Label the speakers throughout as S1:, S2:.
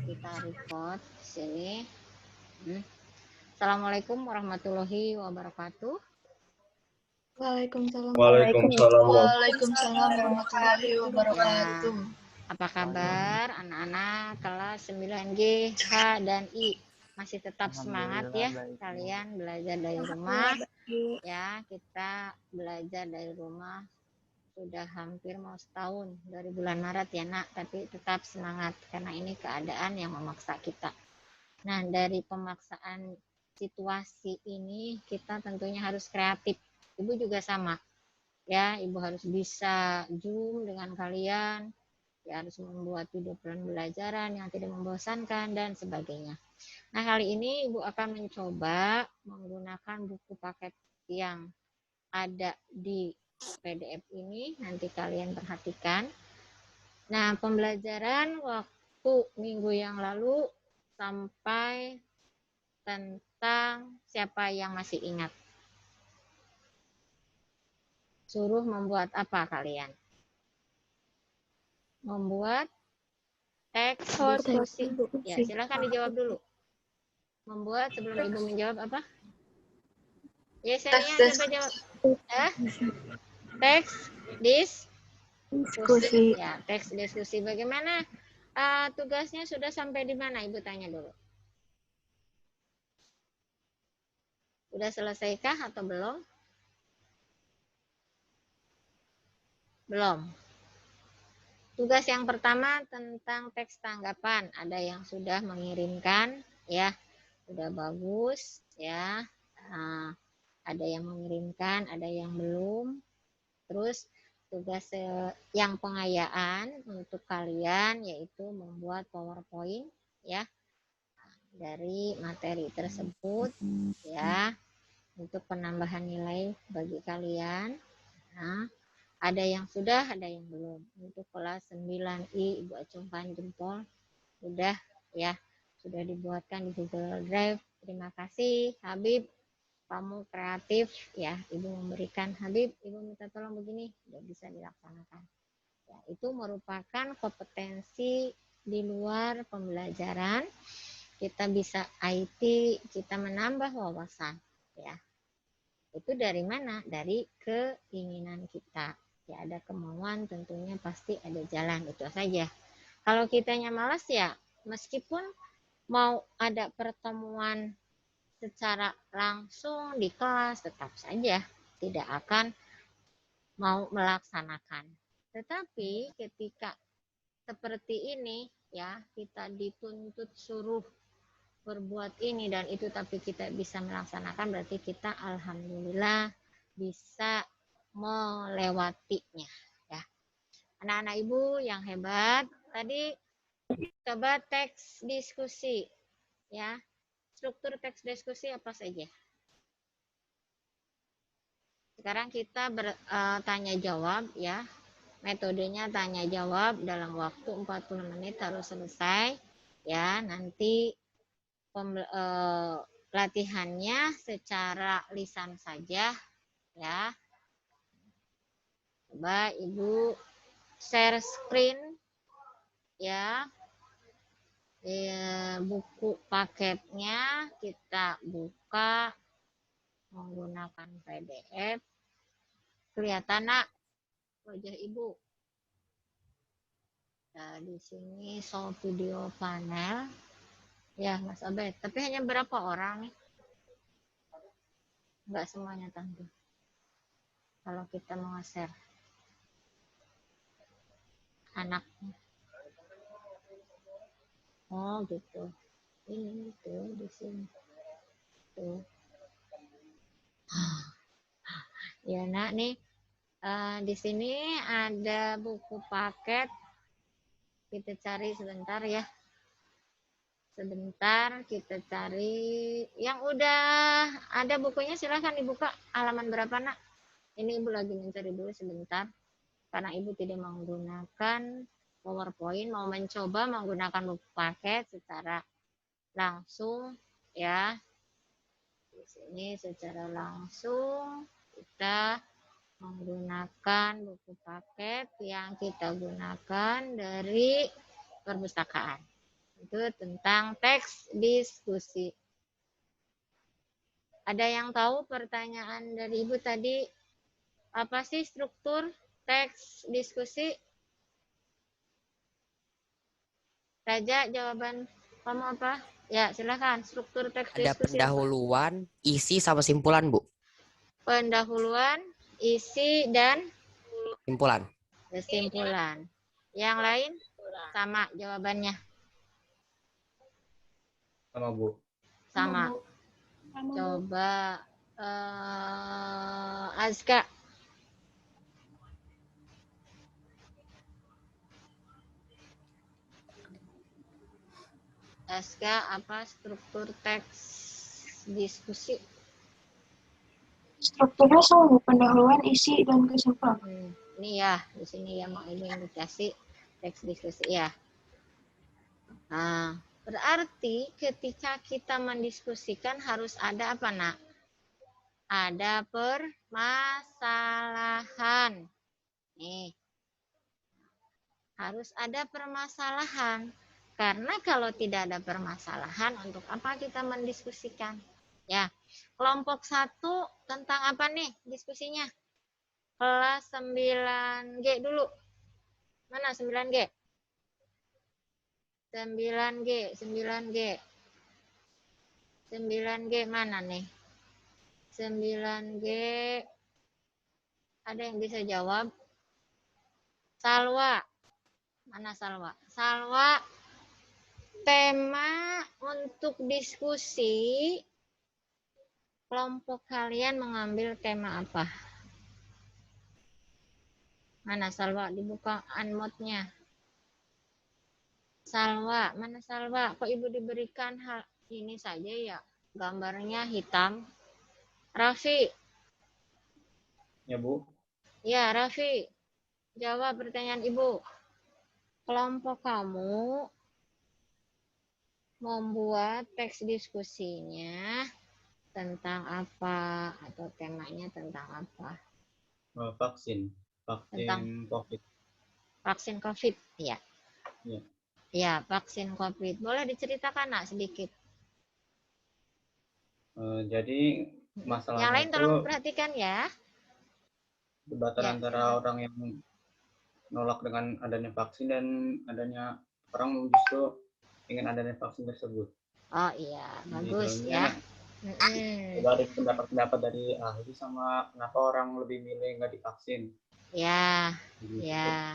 S1: kita record di sini. Assalamualaikum warahmatullahi wabarakatuh.
S2: Waalaikumsalam.
S3: Waalaikumsalam warahmatullahi wabarakatuh.
S1: Apa kabar anak-anak kelas 9G, H, dan I? Masih tetap semangat ya kalian belajar dari rumah? Ya, kita belajar dari rumah sudah hampir mau setahun dari bulan Maret ya nak, tapi tetap semangat karena ini keadaan yang memaksa kita. Nah, dari pemaksaan situasi ini kita tentunya harus kreatif. Ibu juga sama ya, ibu harus bisa Zoom dengan kalian ya, harus membuat video pembelajaran yang tidak membosankan dan sebagainya. Nah, kali ini ibu akan mencoba menggunakan buku paket yang ada di PDF ini, nanti kalian perhatikan. Nah, pembelajaran waktu minggu yang lalu sampai tentang siapa yang masih ingat. Suruh membuat apa kalian? Membuat teks diskusi. Ya, silakan dijawab dulu. Membuat sebelum ibu menjawab apa? Ya, saya coba jawab. Teks diskusi. Ya, teks diskusi. Bagaimana tugasnya sudah sampai di mana? Ibu tanya dulu. Sudah selesaikah atau belum? Belum. Tugas yang pertama tentang teks tanggapan. Ada yang sudah mengirimkan, ya, sudah bagus, ya. Ada yang mengirimkan, ada yang belum. Terus tugas yang pengayaan untuk kalian yaitu membuat PowerPoint, ya, dari materi tersebut, ya, untuk penambahan nilai bagi kalian. Nah, ada yang sudah, ada yang belum. Untuk kelas 9I, Ibu acungkan jempol. Sudah ya, sudah dibuatkan di Google Drive. Terima kasih Habib, kamu kreatif ya. Ibu memberikan Habib, Ibu minta tolong begini, sudah bisa dilaksanakan. Ya, itu merupakan kompetensi di luar pembelajaran. Kita bisa IT, kita menambah wawasan ya. Itu dari mana? Dari keinginan kita. Ya, ada kemauan tentunya pasti ada jalan, itu saja. Kalau kitanya malas ya, meskipun mau ada pertemuan secara langsung di kelas, tetap saja tidak akan mau melaksanakan. Tetapi ketika seperti ini ya, kita dituntut suruh berbuat ini dan itu tapi kita bisa melaksanakan, berarti kita alhamdulillah bisa melewatinya ya. Anak-anak ibu yang hebat, tadi coba teks diskusi ya. Struktur teks diskusi apa saja? Sekarang kita tanya jawab ya. Metodenya tanya jawab dalam waktu 40 menit harus selesai ya. Nanti latihannya secara lisan saja ya. Coba ibu share screen ya. Buku paketnya kita buka menggunakan PDF. Kelihatan nak wajah ibu? Nah, di sini show video panel. Ya, Mas Abed. Tapi hanya berapa orang nih? Enggak semuanya tante. Kalau kita mau share anaknya. Oh gitu. Ini tuh di sini. Tuh. Ya nak nih. Di sini ada buku paket. Kita cari sebentar ya. Sebentar kita cari yang udah ada bukunya, silahkan dibuka halaman berapa nak. Ini ibu lagi mencari dulu sebentar karena ibu tidak menggunakan PowerPoint, mau mencoba menggunakan buku paket secara langsung ya. Di sini secara langsung kita menggunakan buku paket yang kita gunakan dari perpustakaan Itu tentang teks diskusi. Ada yang tahu pertanyaan dari Ibu tadi? Apa sih struktur teks diskusi? Raja, jawaban kamu apa? Ya, silakan. Struktur teks
S2: Ada
S1: diskusi apa?
S2: pendahuluan, isi sama simpulan, Bu.
S1: Pendahuluan, isi, dan
S2: Simpulan.
S1: kesimpulan. Yang lain sama jawabannya.
S4: Sama, Bu.
S1: Sama. Coba Azka. Azka, apa struktur teks diskusi?
S3: Strukturnya sama, pendahuluan, isi, dan kesimpulan.
S1: Ini ya, di sini ya mau ini yang dikasih teks diskusi ya. Nah, berarti ketika kita mendiskusikan harus ada apa, Nak? Ada permasalahan. Nih. Harus ada permasalahan. Karena kalau tidak ada permasalahan, untuk apa kita mendiskusikan? Ya, kelompok 1 tentang apa nih diskusinya? Kelas 9G dulu. Mana 9G? 9G, 9G. 9G mana nih? 9G. Ada yang bisa jawab? Salwa. Mana Salwa? Salwa, tema untuk diskusi kelompok kalian mengambil tema apa? Mana Salwa? Dibuka unmute-nya. Salwa, mana Salwa? Kok Ibu diberikan hal ini saja ya? Gambarnya hitam. Raffi.
S4: Ya, Bu.
S1: Ya, Raffi. Jawab pertanyaan Ibu. Kelompok kamu membuat teks diskusinya tentang apa? Atau temanya tentang apa?
S4: Vaksin.
S1: Tentang
S4: Vaksin COVID.
S1: vaksin COVID, ya.
S4: Ya.
S1: Ya, vaksin COVID. Boleh diceritakan, Nak, sedikit?
S4: Jadi masalahnya
S1: yang lain
S4: itu
S1: tolong perhatikan ya.
S4: debatan
S1: Ya,
S4: antara orang yang menolak dengan adanya vaksin dan adanya orang justru ingin adanya vaksin tersebut.
S1: Oh iya,
S4: Di
S1: bagus
S4: dalamnya,
S1: ya.
S4: dari pendapat-pendapat dari ahli sama kenapa orang lebih milih nggak divaksin.
S1: Ya,
S4: Gitu.
S1: ya.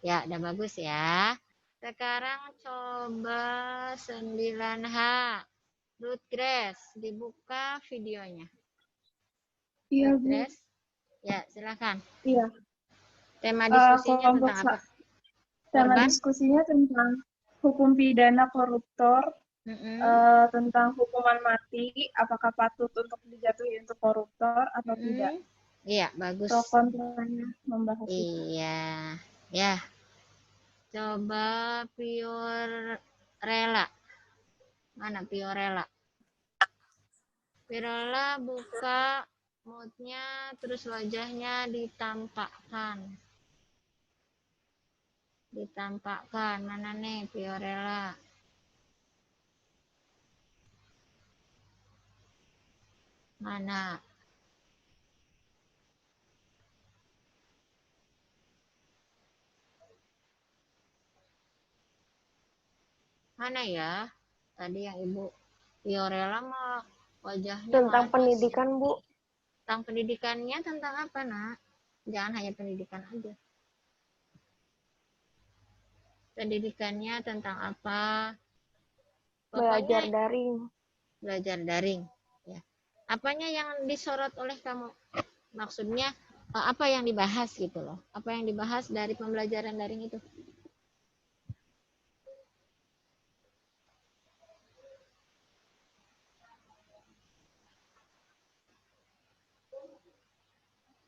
S1: Ya, udah bagus ya. Sekarang coba 9H. Root Grace, dibuka videonya.
S5: Iya,
S1: Root
S5: Bu.
S1: Grace. Ya, silakan.
S5: Iya.
S1: Tema diskusinya
S5: Kelompok
S1: tentang apa?
S5: Tema
S1: Korban?
S5: diskusinya tentang hukum pidana koruptor, tentang hukuman mati, apakah patut untuk dijatuhi untuk koruptor atau tidak.
S1: Iya, bagus.
S5: Pro kontranya membahas itu.
S1: Iya, ya. Coba Piorella. Mana Piorella? Piorella buka mute-nya, terus wajahnya ditampakkan. Ditampakkan. Mana nih Piorella? Mana? Mana ya? Tadi yang Ibu Piorella mah wajahnya
S6: tentang
S1: malah
S6: pendidikan, Bu.
S1: Tentang pendidikannya tentang apa, Nak? Jangan hanya pendidikan aja. Pendidikannya tentang apa?
S6: Belajar
S1: Pokoknya
S6: daring.
S1: Belajar daring. Ya. Apanya yang disorot oleh kamu? Maksudnya apa yang dibahas gitu loh? Apa yang dibahas dari pembelajaran daring itu?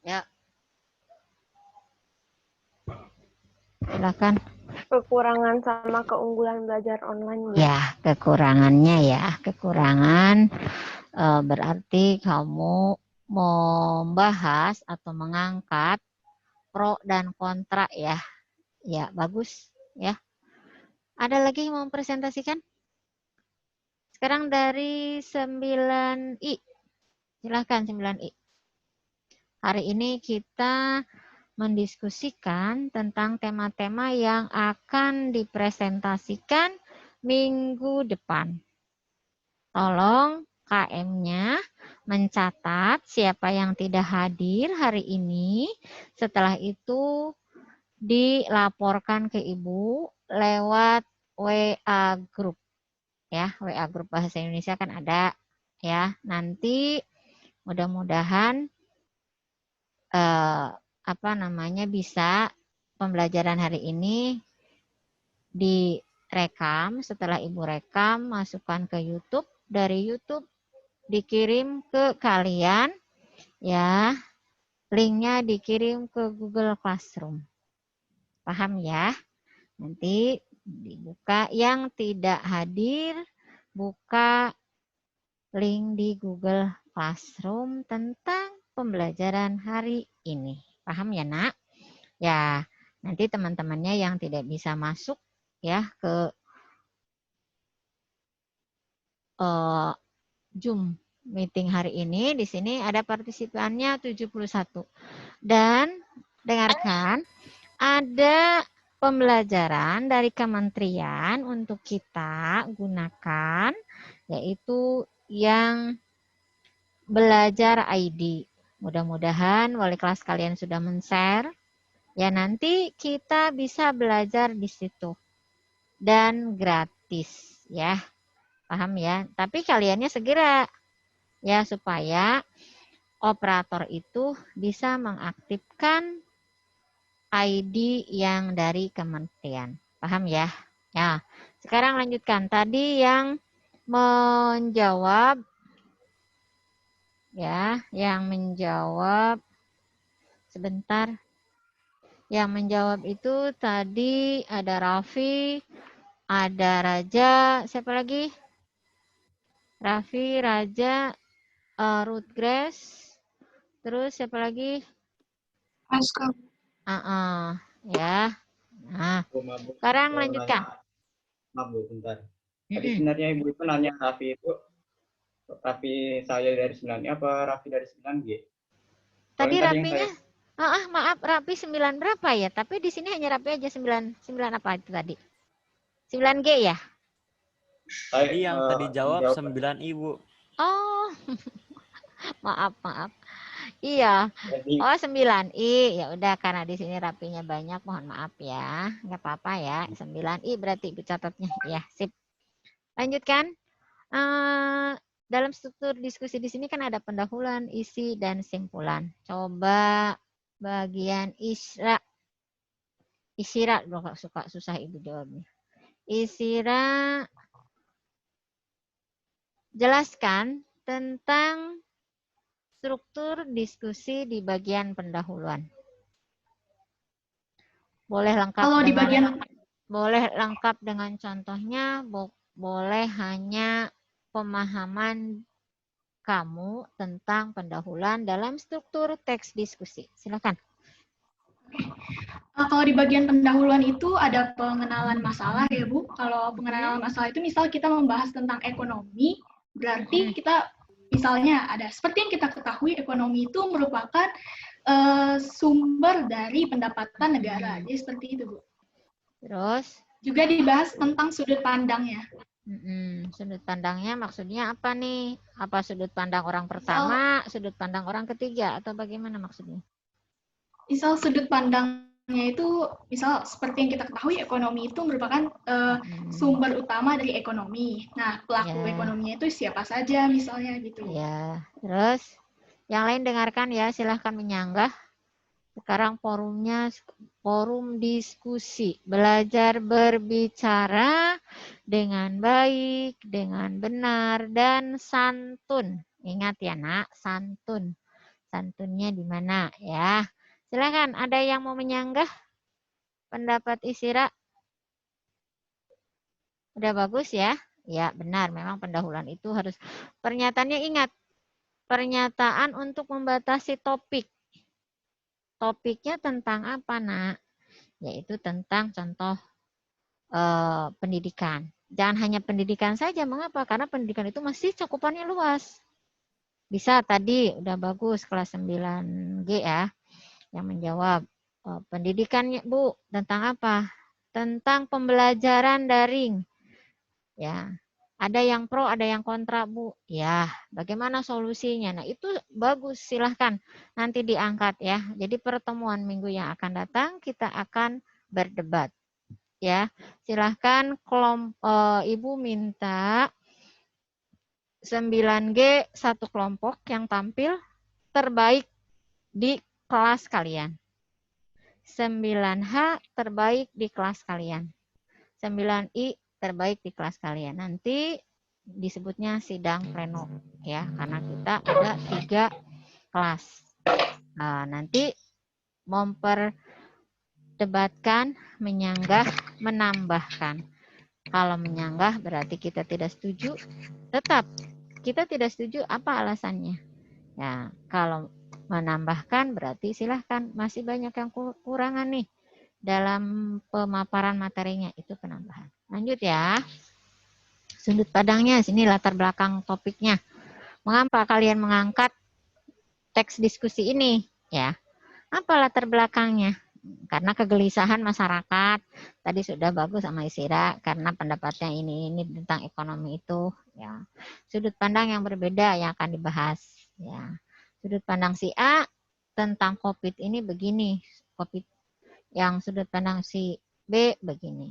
S1: Ya. Silakan.
S6: Kekurangan sama keunggulan belajar online, Bu.
S1: Ya, kekurangannya ya. Kekurangan berarti kamu membahas atau mengangkat pro dan kontra ya. Ya, bagus ya. Ada lagi yang mau presentasikan? Sekarang dari 9I. Silahkan 9I. Hari ini kita mendiskusikan tentang tema-tema yang akan dipresentasikan minggu depan. Tolong KM-nya mencatat siapa yang tidak hadir hari ini. Setelah itu dilaporkan ke Ibu lewat WA Group. Ya, WA Group Bahasa Indonesia kan ada ya. Nanti mudah-mudahan bisa pembelajaran hari ini direkam. Setelah Ibu rekam, masukkan ke YouTube. Dari YouTube dikirim ke kalian ya. Linknya dikirim ke Google Classroom. Paham ya? Nanti dibuka. Yang tidak hadir, buka link di Google Classroom tentang pembelajaran hari ini. Paham ya, Nak? Ya, nanti teman-temannya yang tidak bisa masuk ya ke Zoom meeting hari ini, di sini ada partisipannya 71. Dan dengarkan, ada pembelajaran dari kementerian untuk kita gunakan, yaitu yang belajar ID. Mudah-mudahan wali kelas kalian sudah men-share. Ya, nanti kita bisa belajar di situ. Dan gratis ya. Paham ya? Tapi kaliannya segera ya supaya operator itu bisa mengaktifkan ID yang dari kementerian. Paham ya? Ya, sekarang lanjutkan. Tadi yang menjawab ya, yang menjawab sebentar. Yang menjawab itu tadi ada Raffi, ada Raja, siapa lagi? Raffi, Raja, Ruth Grace, terus siapa lagi?
S3: Aska.
S1: Ya. Nah, sekarang lanjutkan.
S4: Maaf Bu, bentar. Tadi sebenarnya Ibu itu nanya Raffi itu, Raffi saya dari 9 apa Raffi dari 9G?
S1: Tadi Raffinya, maaf, Raffi 9 berapa ya? Tapi di sini hanya Raffi aja 9 apa itu tadi? 9G ya?
S7: Tadi yang tadi jawab 9 Ibu.
S1: Oh, maaf. Iya. Oh, 9I. Ya udah, karena di sini rapinya banyak, mohon maaf ya. Nggak apa-apa ya. 9I berarti Ibu catatnya. Ya, sip. Lanjutkan. Dalam struktur diskusi di sini kan ada pendahuluan, isi, dan simpulan. Coba bagian Isira loh, suka susah Ibu jawabnya. Isira, jelaskan tentang struktur diskusi di bagian pendahuluan. Boleh lengkap dengan contohnya, boleh hanya pemahaman kamu tentang pendahuluan dalam struktur teks diskusi. Silakan.
S8: Kalau di bagian pendahuluan itu ada pengenalan masalah ya Bu. Kalau pengenalan masalah itu misal kita membahas tentang ekonomi, berarti kita misalnya ada seperti yang kita ketahui ekonomi itu merupakan sumber dari pendapatan negara. Jadi seperti itu Bu. Terus juga dibahas tentang sudut pandangnya.
S1: Sudut pandangnya maksudnya apa nih? Apa sudut pandang orang pertama, sudut pandang orang ketiga, atau bagaimana maksudnya?
S8: Misal sudut pandangnya itu, misal seperti yang kita ketahui ekonomi itu merupakan sumber utama dari ekonomi. Nah, pelaku ekonominya itu siapa saja misalnya gitu.
S1: Ya, terus yang lain dengarkan ya, silahkan menyanggah. Sekarang forumnya forum diskusi, belajar berbicara dengan baik, dengan benar, dan santun. Ingat ya Nak, santun. Santunnya di mana ya? Silakan, ada yang mau menyanggah pendapat Isira? Udah bagus ya? Ya benar, memang pendahuluan itu harus. Pernyataannya ingat, pernyataan untuk membatasi topik. Topiknya tentang apa, Nak? Yaitu tentang contoh pendidikan. Jangan hanya pendidikan saja. Mengapa? Karena pendidikan itu masih cakupannya luas. Bisa tadi udah bagus kelas 9G ya yang menjawab. Pendidikannya Bu tentang apa? Tentang pembelajaran daring. Ya. Ada yang pro, ada yang kontra, Bu. Ya, bagaimana solusinya? Nah, itu bagus, silahkan nanti diangkat ya. Jadi pertemuan minggu yang akan datang kita akan berdebat. Ya, silahkan Ibu minta 9G satu kelompok yang tampil terbaik di kelas kalian. 9H terbaik di kelas kalian. 9I terbaik di kelas kalian. Nanti disebutnya sidang pleno ya, karena kita ada 3 kelas. Nah, nanti memperdebatkan, menyanggah, menambahkan. Kalau menyanggah berarti kita tidak setuju. Tetap kita tidak setuju, apa alasannya? Ya, kalau menambahkan berarti silahkan, masih banyak yang kekurangan nih dalam pemaparan materinya, itu penambahan. Lanjut ya. Sudut pandangnya, sini latar belakang topiknya. Mengapa kalian mengangkat teks diskusi ini? Ya, apa latar belakangnya? Karena kegelisahan masyarakat. Tadi sudah bagus sama Isira, karena pendapatnya ini tentang ekonomi itu. Ya, sudut pandang yang berbeda yang akan dibahas. Ya, sudut pandang si A tentang COVID ini begini, COVID yang sudut pandang si B begini.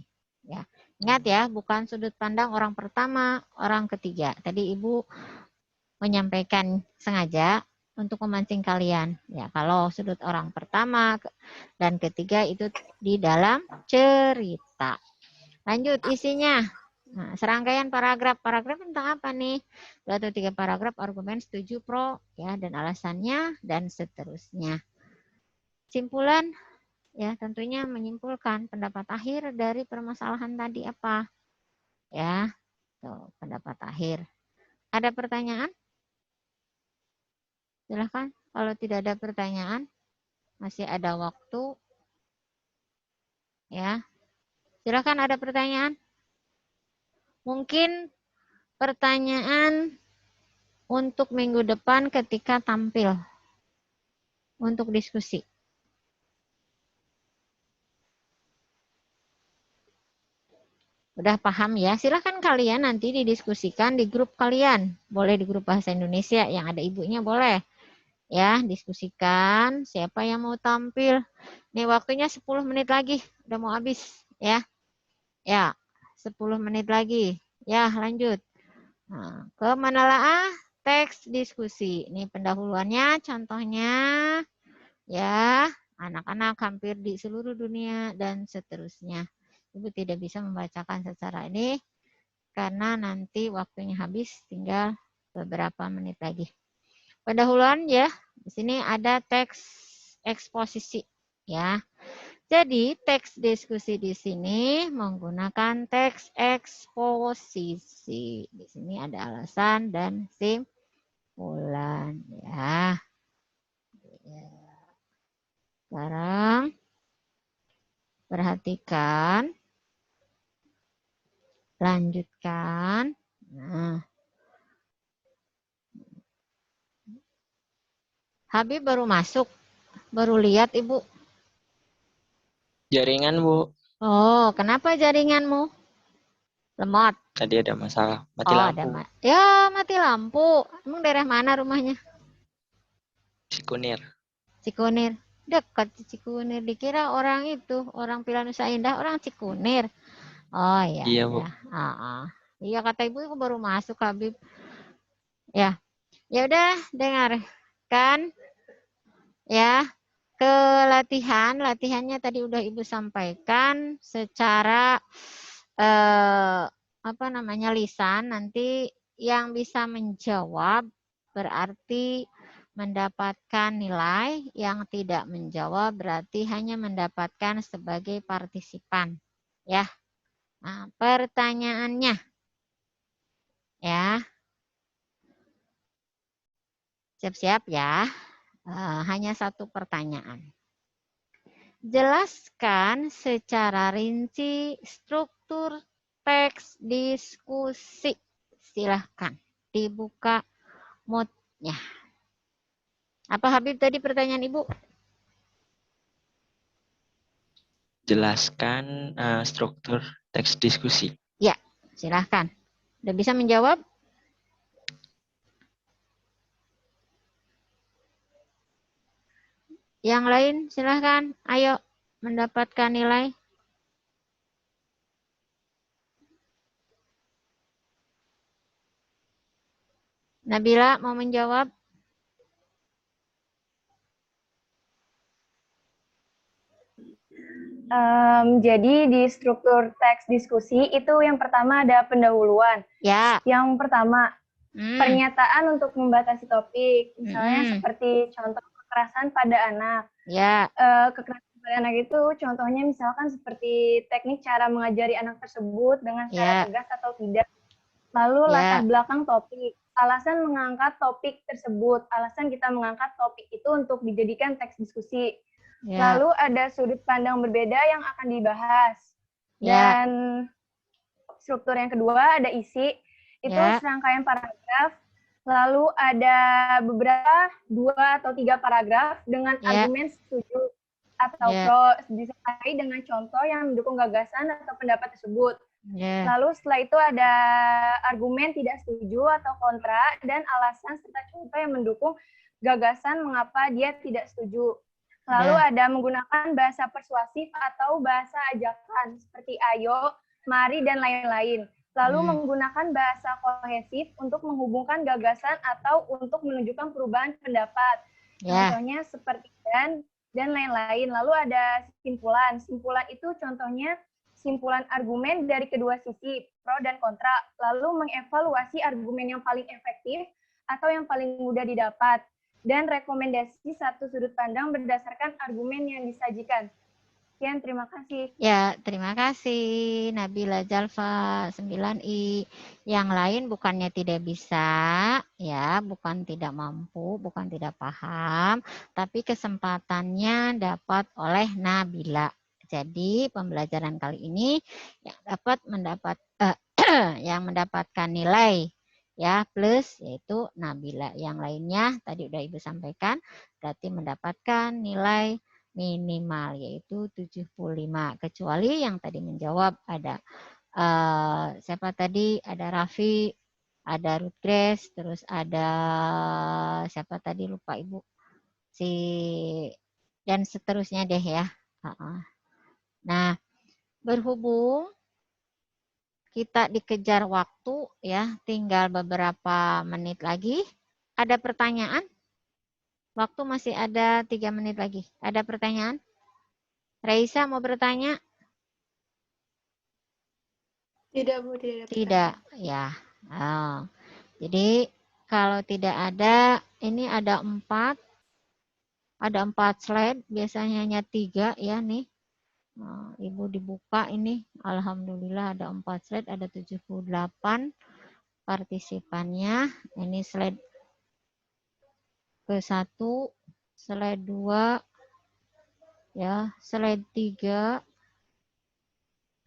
S1: Ya, ingat ya, bukan sudut pandang orang pertama, orang ketiga. Tadi Ibu menyampaikan sengaja untuk memancing kalian. Ya, kalau sudut orang pertama dan ketiga itu di dalam cerita. Lanjut isinya. Nah, serangkaian paragraf. Paragraf tentang apa nih? 2 atau 3 paragraf argumen setuju pro ya dan alasannya dan seterusnya. Simpulan ya, tentunya menyimpulkan pendapat akhir dari permasalahan tadi apa? Ya, tuh, pendapat akhir. Ada pertanyaan? Silahkan. Kalau tidak ada pertanyaan, masih ada waktu. Ya, silahkan ada pertanyaan. Mungkin pertanyaan untuk minggu depan ketika tampil untuk diskusi. Udah paham ya? Silahkan kalian nanti didiskusikan di grup kalian. Boleh di grup Bahasa Indonesia yang ada ibunya boleh. Ya, diskusikan siapa yang mau tampil. Nih waktunya 10 menit lagi. Udah mau habis ya. Ya, 10 menit lagi. Ya, lanjut. Nah, ke menelaah teks diskusi. Ini pendahuluannya, contohnya ya, anak-anak hampir di seluruh dunia dan seterusnya. Ibu tidak bisa membacakan secara ini karena nanti waktunya habis, tinggal beberapa menit lagi. Pendahuluan ya, di sini ada teks eksposisi ya. Jadi teks diskusi di sini menggunakan teks eksposisi. Di sini ada alasan dan simpulan ya. Sekarang perhatikan. Lanjutkan. Nah. Habib baru masuk. Baru lihat Ibu.
S9: Jaringan, Bu.
S1: Oh, kenapa jaringanmu? Lemot.
S9: Tadi ada masalah. Mati lampu.
S1: Ya, mati lampu. Emang daerah mana rumahnya?
S9: Cikunir.
S1: Cikunir. Dekat Cikunir. Dikira orang itu, orang Pilihan Nusa Indah, orang Cikunir. Oh iya.
S9: Iya, Bu.
S1: Iya, kata Ibu aku baru masuk Habib. Ya. Ya udah, dengarkan. Ya. Ke latihan. Latihannya tadi udah Ibu sampaikan secara lisan. Nanti yang bisa menjawab berarti mendapatkan nilai, yang tidak menjawab berarti hanya mendapatkan sebagai partisipan. Ya. Nah, pertanyaannya. Ya. Siap-siap ya. Hanya 1 pertanyaan. Jelaskan secara rinci struktur teks diskusi. Silahkan dibuka moodnya. Apa Habib tadi pertanyaan Ibu?
S9: Jelaskan struktur teks diskusi.
S1: Ya, silahkan. Udah bisa menjawab? Yang lain silahkan. Ayo mendapatkan nilai. Nabila mau menjawab?
S6: Jadi di struktur teks diskusi itu yang pertama ada pendahuluan.
S1: Ya.
S6: Yang pertama, pernyataan untuk membatasi topik. Misalnya seperti contoh kekerasan pada anak.
S1: Ya.
S6: Kekerasan pada anak itu contohnya misalkan seperti teknik cara mengajari anak tersebut dengan cara tegas atau tidak. Lalu latar belakang topik. Alasan mengangkat topik tersebut. Alasan kita mengangkat topik itu untuk dijadikan teks diskusi. Lalu ada sudut pandang berbeda yang akan dibahas. Dan struktur yang kedua ada isi. Itu serangkaian paragraf. Lalu ada beberapa 2 atau 3 paragraf dengan argumen setuju atau pro disertai dengan contoh yang mendukung gagasan atau pendapat tersebut. Lalu setelah itu ada argumen tidak setuju atau kontra dan alasan serta contoh yang mendukung gagasan mengapa dia tidak setuju. Lalu ada menggunakan bahasa persuasif atau bahasa ajakan seperti ayo, mari, dan lain-lain. Lalu menggunakan bahasa kohesif untuk menghubungkan gagasan atau untuk menunjukkan perubahan pendapat. Contohnya seperti dan lain-lain. Lalu ada simpulan. Simpulan itu contohnya simpulan argumen dari kedua sisi, pro dan kontra. Lalu mengevaluasi argumen yang paling efektif atau yang paling mudah didapat. Dan rekomendasi satu sudut pandang berdasarkan argumen yang disajikan. Sekian, terima kasih.
S1: Ya, terima kasih Nabila Jalfa 9I. Yang lain bukannya tidak bisa, ya, bukan tidak mampu, bukan tidak paham, tapi kesempatannya dapat oleh Nabila. Jadi pembelajaran kali ini yang mendapatkan nilai ya plus yaitu Nabila. Yang lainnya tadi udah Ibu sampaikan berarti mendapatkan nilai minimal yaitu 75, kecuali yang tadi menjawab ada siapa tadi, ada Raffi, ada Ruth Grace, terus ada siapa tadi lupa Ibu, dan seterusnya deh ya. Nah, berhubung kita dikejar waktu ya, tinggal beberapa menit lagi. Ada pertanyaan? Waktu masih ada 3 menit lagi. Ada pertanyaan? Reisa mau bertanya?
S3: Tidak, Bu.
S1: Tidak, ya. Jadi kalau tidak ada, ini ada 4. Ada 4 slide, biasanya hanya 3 ya nih. Ibu dibuka ini, alhamdulillah ada 4 slide, ada 78 partisipannya. Ini slide ke-1, slide 2, ya, slide 3,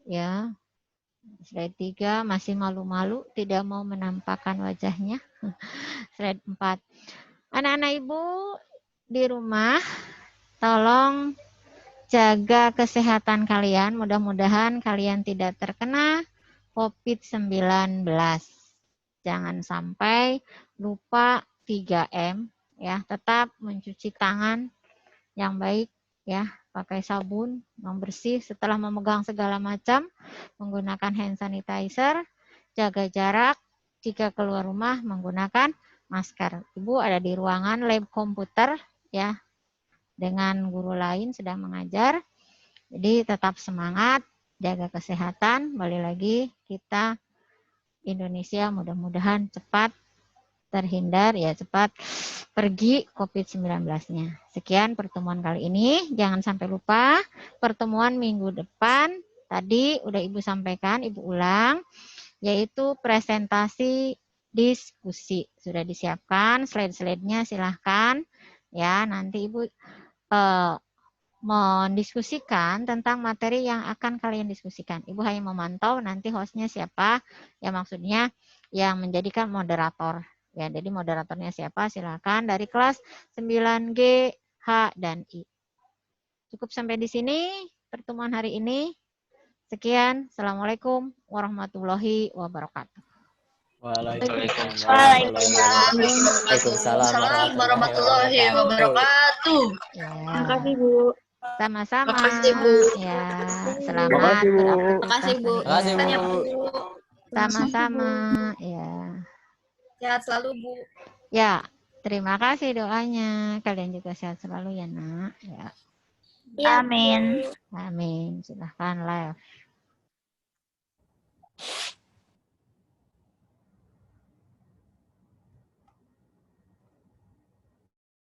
S1: ya, slide 3 masih malu-malu, tidak mau menampakkan wajahnya. Slide 4. Anak-anak Ibu di rumah, tolong jaga kesehatan kalian. Mudah-mudahan kalian tidak terkena COVID-19. Jangan sampai lupa 3M. Ya, tetap mencuci tangan yang baik ya, pakai sabun yang bersih setelah memegang segala macam, menggunakan hand sanitizer, jaga jarak, jika keluar rumah menggunakan masker. Ibu ada di ruangan lab komputer ya, dengan guru lain sedang mengajar. Jadi tetap semangat, jaga kesehatan. Balik lagi kita Indonesia mudah-mudahan cepat terhindar ya, cepat pergi COVID-19-nya. Sekian pertemuan kali ini. Jangan sampai lupa pertemuan minggu depan. Tadi udah Ibu sampaikan, Ibu ulang, yaitu presentasi diskusi. Sudah disiapkan slide-slide-nya, silahkan. Ya, nanti Ibu mendiskusikan tentang materi yang akan kalian diskusikan. Ibu hanya memantau nanti hostnya siapa, ya maksudnya yang menjadikan moderator. Ya, jadi moderatornya siapa, silakan dari kelas 9G, H, dan I. Cukup sampai di sini pertemuan hari ini. Sekian. Assalamualaikum warahmatullahi wabarakatuh.
S2: Waalaikumsalam
S3: warahmatullahi wabarakatuh.
S5: Terima kasih, Bu.
S1: Sama-sama.
S3: Makasih, Bu.
S1: Ya, selamat
S3: Makasih, Bu.
S2: Makasih, Bu.
S1: Sama-sama. Ya.
S3: Sehat selalu, Bu.
S1: Ya, terima kasih doanya. Kalian juga sehat selalu ya, Nak. Ya.
S3: Amin.
S1: Amin. Silahkan live.